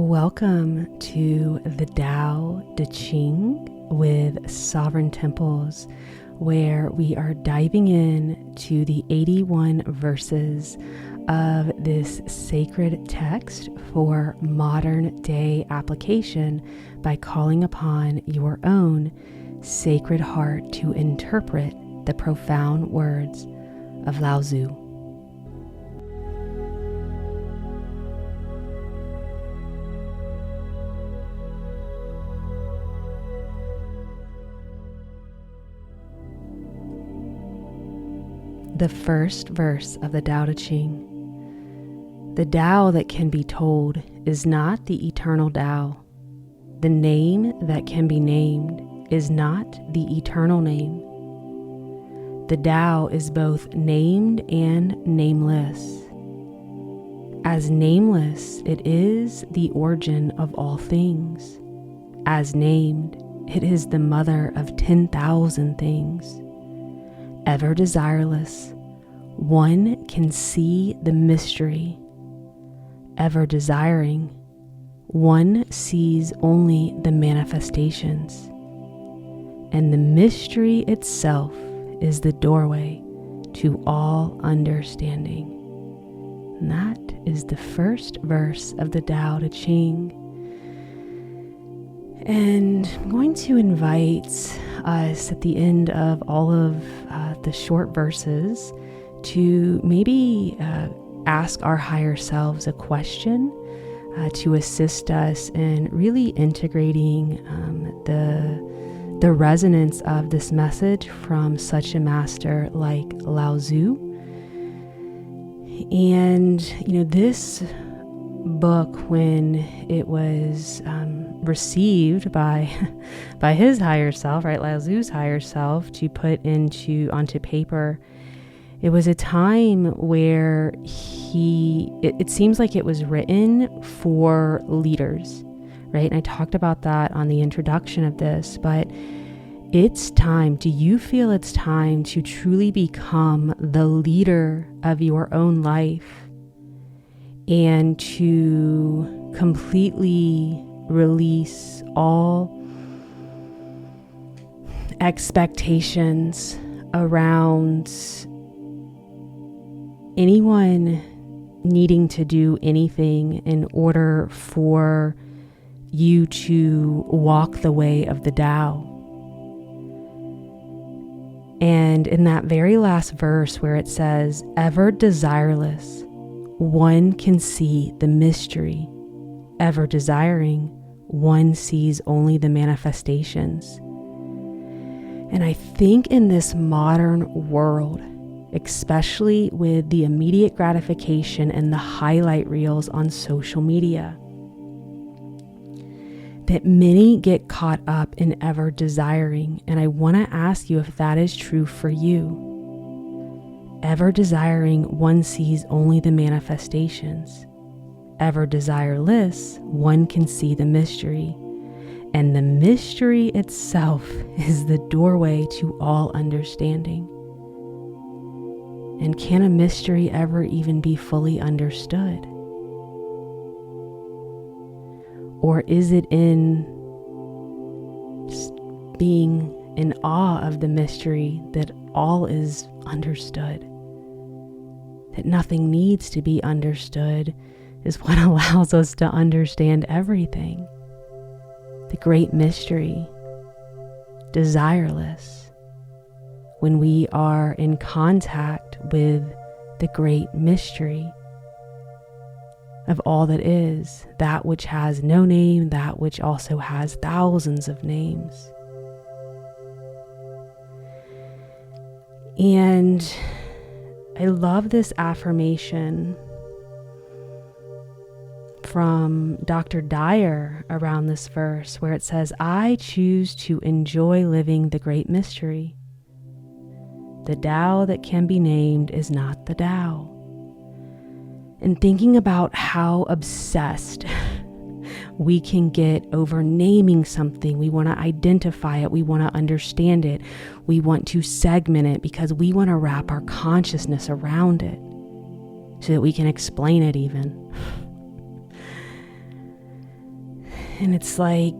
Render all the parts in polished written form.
Welcome to the Tao Te Ching with Sovereign Temples, where we are diving in to the 81 verses of this sacred text for modern day application by calling upon your own sacred heart to interpret the profound words of Lao Tzu. The first verse of the Tao Te Ching. The Tao that can be told is not the eternal Tao. The name that can be named is not the eternal name. The Tao is both named and nameless. As nameless, it is the origin of all things. As named, it is the mother of 10,000 things. Ever desireless, one can see the mystery. Ever desiring, one sees only the manifestations. And the mystery itself is the doorway to all understanding. And that is the first verse of the Tao Te Ching. And I'm going to invite us at the end of all of the short verses to maybe ask our higher selves a question to assist us in really integrating the resonance of this message from such a master like Lao Tzu. And, this book, when it was received by his higher self, right, Lao Tzu's higher self, to put onto paper, it was a time where it seems like it was written for leaders, right? And I talked about that on the introduction of this, but it's time. Do you feel it's time to truly become the leader of your own life and to completely release all expectations around anyone needing to do anything in order for you to walk the way of the Tao? And in that very last verse where it says, ever desireless, one can see the mystery. Ever desiring, one sees only the manifestations. And I think in this modern world, especially with the immediate gratification and the highlight reels on social media, that many get caught up in ever desiring. And I want to ask you if that is true for you. Ever desiring, one sees only the manifestations. Ever desireless, one can see the mystery. And the mystery itself is the doorway to all understanding. And can a mystery ever even be fully understood? Or is it in just being in awe of the mystery that all is understood? That nothing needs to be understood is what allows us to understand everything. The great mystery, desireless. When we are in contact with the great mystery of all that is, that which has no name, that which also has thousands of names. And I love this affirmation from Dr. Dyer around this verse where it says, I choose to enjoy living the great mystery. The Tao that can be named is not the Tao. And thinking about how obsessed we can get over naming something. We want to identify it. We want to understand it. We want to segment it because we want to wrap our consciousness around it so that we can explain it even. And it's like,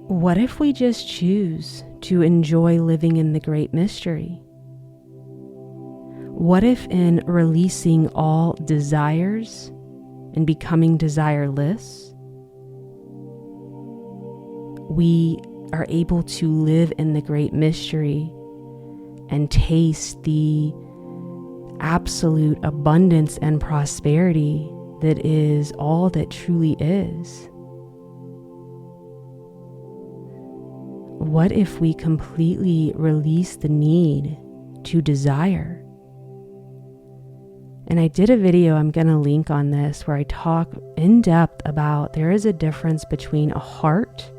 what if we just choose to enjoy living in the great mystery? What if in releasing all desires and becoming desireless, we are able to live in the great mystery and taste the absolute abundance and prosperity that is all that truly is? What if we completely release the need to desire? And I did a video, I'm going to link on this, where I talk in depth about there is a difference between a heart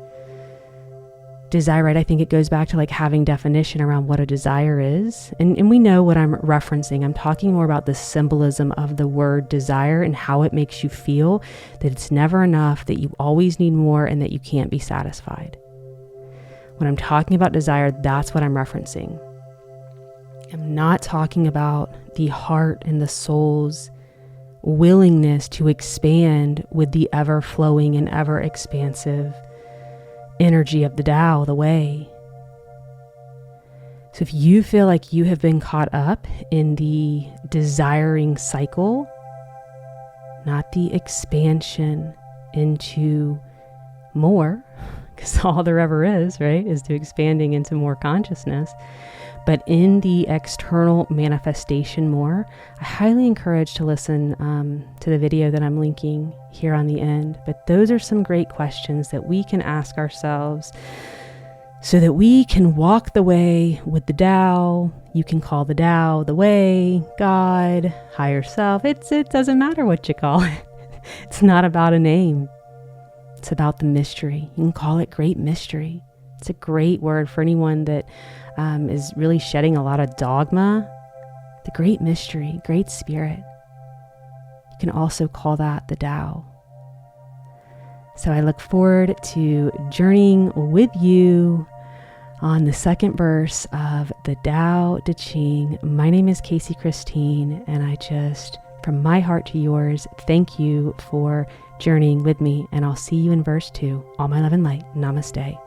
desire, right? I think it goes back to like having definition around what a desire is. And we know what I'm referencing. I'm talking more about the symbolism of the word desire and how it makes you feel that it's never enough, that you always need more, and that you can't be satisfied. When I'm talking about desire, that's what I'm referencing. I'm not talking about the heart and the soul's willingness to expand with the ever-flowing and ever-expansive energy of the Tao, the way. So if you feel like you have been caught up in the desiring cycle, not the expansion into more, because all there ever is, right, is to expanding into more consciousness, but in the external manifestation more, I highly encourage to listen to the video that I'm linking here on the end. But those are some great questions that we can ask ourselves so that we can walk the way with the Tao. You can call the Tao the way, God, higher self. It doesn't matter what you call it. It's not about a name. It's about the mystery. You can call it great mystery. It's a great word for anyone that is really shedding a lot of dogma. The great mystery, great spirit. You can also call that the Tao. So I look forward to journeying with you on the second verse of the Tao Te Ching. My name is Casey Christine, and I just, from my heart to yours, thank you for journeying with me. And I'll see you in verse 2. All my love and light. Namaste.